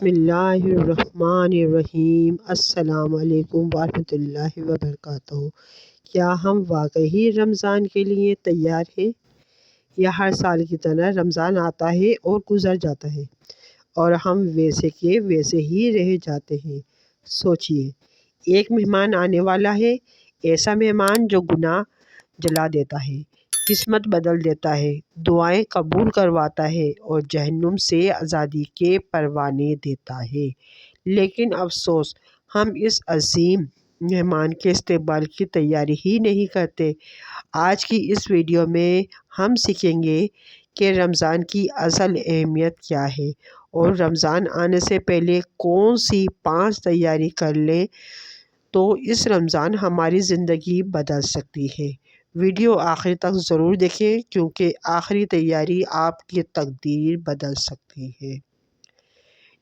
بسم اللہ الرحمن الرحیم۔ السلام علیکم ورحمۃ اللہ وبرکاتہ۔ کیا ہم واقعی رمضان کے لیے تیار ہیں یا ہر سال کی طرح رمضان آتا ہے اور گزر جاتا ہے اور ہم ویسے کے ویسے ہی رہ جاتے ہیں؟ سوچئے، ایک مہمان آنے والا ہے، ایسا مہمان جو گناہ جلا دیتا ہے، قسمت بدل دیتا ہے، دعائیں قبول کرواتا ہے اور جہنم سے آزادی کے پروانے دیتا ہے۔ لیکن افسوس، ہم اس عظیم مہمان کے استقبال کی تیاری ہی نہیں کرتے۔ آج کی اس ویڈیو میں ہم سیکھیں گے کہ رمضان کی اصل اہمیت کیا ہے اور رمضان آنے سے پہلے کون سی 5 تیاری کر لیں تو اس رمضان ہماری زندگی بدل سکتی ہے۔ ویڈیو آخر تک ضرور دیکھیں کیونکہ آخری تیاری آپ کی تقدیر بدل سکتی ہے۔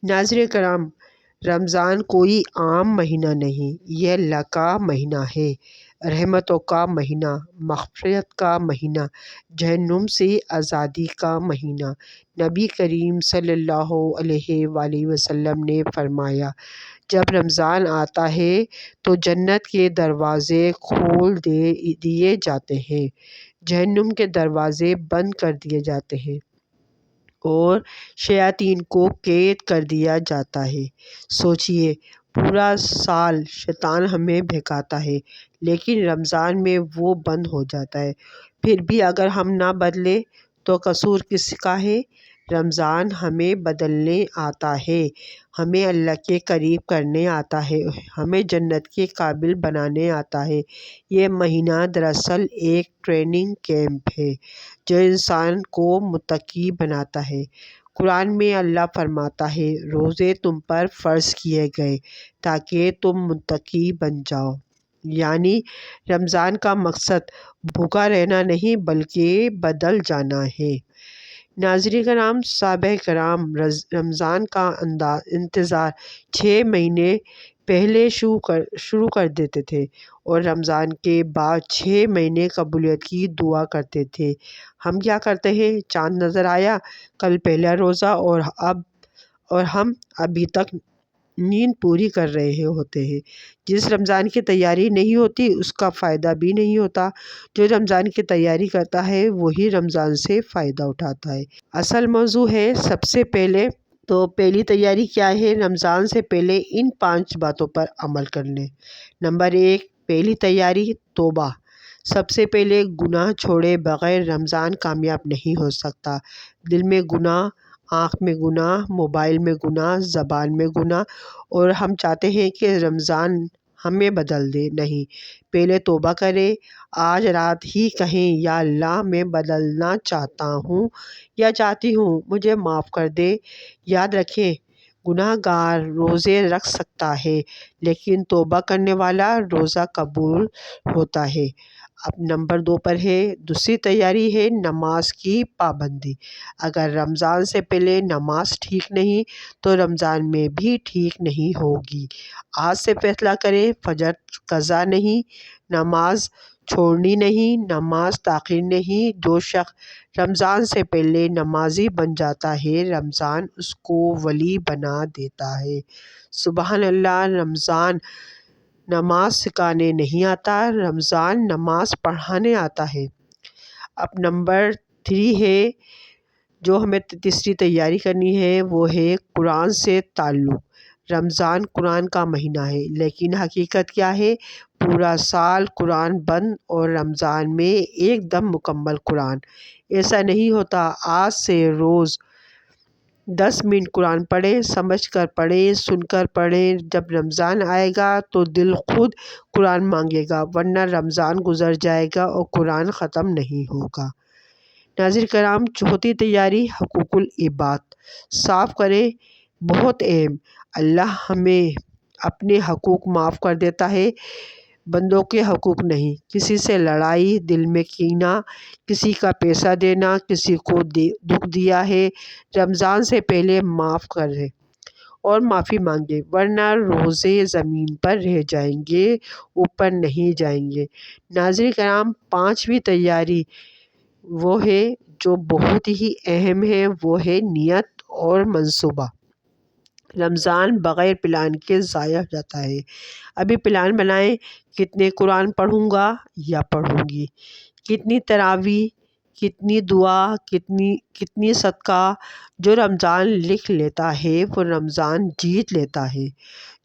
ناظرین کرام، رمضان کوئی عام مہینہ نہیں، یہ اللہ کا مہینہ ہے، رحمتوں کا مہینہ، مغفرت کا مہینہ، جہنم سے آزادی کا مہینہ۔ نبی کریم صلی اللہ علیہ وآلہ وسلم نے فرمایا، جب رمضان آتا ہے تو جنت کے دروازے کھول دیے جاتے ہیں، جہنم کے دروازے بند کر دیے جاتے ہیں اور شیاطین کو قید کر دیا جاتا ہے۔ سوچئے، پورا سال شیطان ہمیں بہکاتا ہے لیکن رمضان میں وہ بند ہو جاتا ہے۔ پھر بھی اگر ہم نہ بدلیں تو قصور کس کا ہے؟ رمضان ہمیں بدلنے آتا ہے، ہمیں اللہ کے قریب کرنے آتا ہے، ہمیں جنت کے قابل بنانے آتا ہے۔ یہ مہینہ دراصل ایک ٹریننگ کیمپ ہے جو انسان کو متقی بناتا ہے۔ قرآن میں اللہ فرماتا ہے، روزے تم پر فرض کیے گئے تاکہ تم متقی بن جاؤ۔ یعنی رمضان کا مقصد بھوکا رہنا نہیں بلکہ بدل جانا ہے۔ ناظرین کرام، صحابہ کرام رمضان کا انتظار 6 مہینے پہلے شروع کر دیتے تھے اور رمضان کے بعد 6 مہینے قبولیت کی دعا کرتے تھے۔ ہم کیا کرتے ہیں؟ چاند نظر آیا، کل پہلا روزہ اور ہم ابھی تک نیند پوری کر رہے ہوتے ہیں۔ جس رمضان کی تیاری نہیں ہوتی اس کا فائدہ بھی نہیں ہوتا، جو رمضان کی تیاری کرتا ہے وہی رمضان سے فائدہ اٹھاتا ہے۔ اصل موضوع ہے، سب سے پہلی تیاری کیا ہے؟ رمضان سے پہلے ان 5 باتوں پر عمل کر لیں۔ نمبر 1، پہلی تیاری توبہ۔ سب سے پہلے گناہ چھوڑے بغیر رمضان کامیاب نہیں ہو سکتا۔ دل میں گناہ، آنکھ میں گناہ، موبائل میں گناہ، زبان میں گناہ، اور ہم چاہتے ہیں کہ رمضان ہمیں بدل دے۔ نہیں، پہلے توبہ کریں۔ آج رات ہی کہیں، یا اللہ میں بدلنا چاہتا ہوں یا چاہتی ہوں، مجھے معاف کر دے۔ یاد رکھیں، گناہ گار روزے رکھ سکتا ہے لیکن توبہ کرنے والا روزہ قبول ہوتا ہے۔ اب نمبر 2 پر ہے، دوسری تیاری ہے نماز کی پابندی۔ اگر رمضان سے پہلے نماز ٹھیک نہیں تو رمضان میں بھی ٹھیک نہیں ہوگی۔ آج سے فیصلہ کریں، فجر قضا نہیں، نماز چھوڑنی نہیں، نماز تاخیر نہیں۔ جو شخص رمضان سے پہلے نمازی بن جاتا ہے رمضان اس کو ولی بنا دیتا ہے۔ سبحان اللہ! رمضان نماز سکھانے نہیں آتا، رمضان نماز پڑھانے آتا ہے۔ اب نمبر 3 ہے، جو ہمیں تیسری تیاری کرنی ہے، وہ ہے قرآن سے تعلق۔ رمضان قرآن کا مہینہ ہے لیکن حقیقت کیا ہے؟ پورا سال قرآن بند اور رمضان میں ایک دم مکمل قرآن۔ ایسا نہیں ہوتا۔ آج سے روز 10 منٹ قرآن پڑھیں، سمجھ کر پڑھیں، سن کر پڑھیں۔ جب رمضان آئے گا تو دل خود قرآن مانگے گا، ورنہ رمضان گزر جائے گا اور قرآن ختم نہیں ہوگا۔ ناظرین کرام، چوتھی تیاری حقوق العباد صاف کریں۔ بہت اہم، اللہ ہمیں اپنے حقوق معاف کر دیتا ہے، بندوں کے حقوق نہیں۔ کسی سے لڑائی، دل میں کینہ، کسی کا پیسہ دینا، کسی کو دکھ دیا ہے، رمضان سے پہلے معاف کریں اور معافی مانگیں، ورنہ روزے زمین پر رہ جائیں گے، اوپر نہیں جائیں گے۔ ناظرین کرام، 5ویں تیاری وہ ہے جو بہت ہی اہم ہے، وہ ہے نیت اور منصوبہ۔ رمضان بغیر پلان کے ضائع ہو جاتا ہے۔ ابھی پلان بنائیں، کتنے قرآن پڑھوں گا یا پڑھوں گی، کتنی تراویح، کتنی دعا، کتنی صدقہ۔ جو رمضان لکھ لیتا ہے وہ رمضان جیت لیتا ہے۔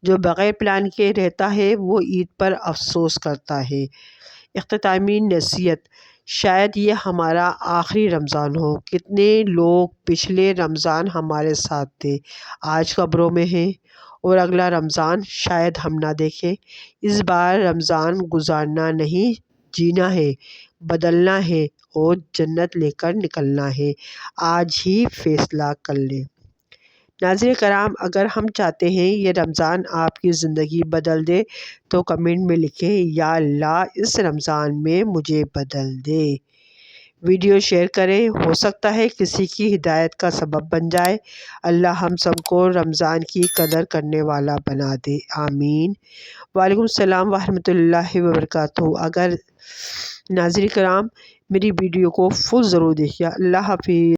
جو بغیر پلان کے رہتا ہے وہ عید پر افسوس کرتا ہے۔ اختتامی نصیحت: شاید یہ ہمارا آخری رمضان ہو۔ کتنے لوگ پچھلے رمضان ہمارے ساتھ تھے، آج قبروں میں ہیں، اور اگلا رمضان شاید ہم نہ دیکھیں۔ اس بار رمضان گزارنا نہیں، جینا ہے، بدلنا ہے اور جنت لے کر نکلنا ہے۔ آج ہی فیصلہ کر لیں۔ ناظرین کرام، اگر ہم چاہتے ہیں یہ رمضان آپ کی زندگی بدل دے تو کمنٹ میں لکھیں، یا اللہ اس رمضان میں مجھے بدل دے۔ ویڈیو شیئر کریں، ہو سکتا ہے کسی کی ہدایت کا سبب بن جائے۔ اللہ ہم سب کو رمضان کی قدر کرنے والا بنا دے، آمین۔ وعلیکم السلام ورحمۃ اللہ وبرکاتہ۔ اگر ناظرین کرام میری ویڈیو کو فل ضرور دیکھیے۔ اللہ حافظ۔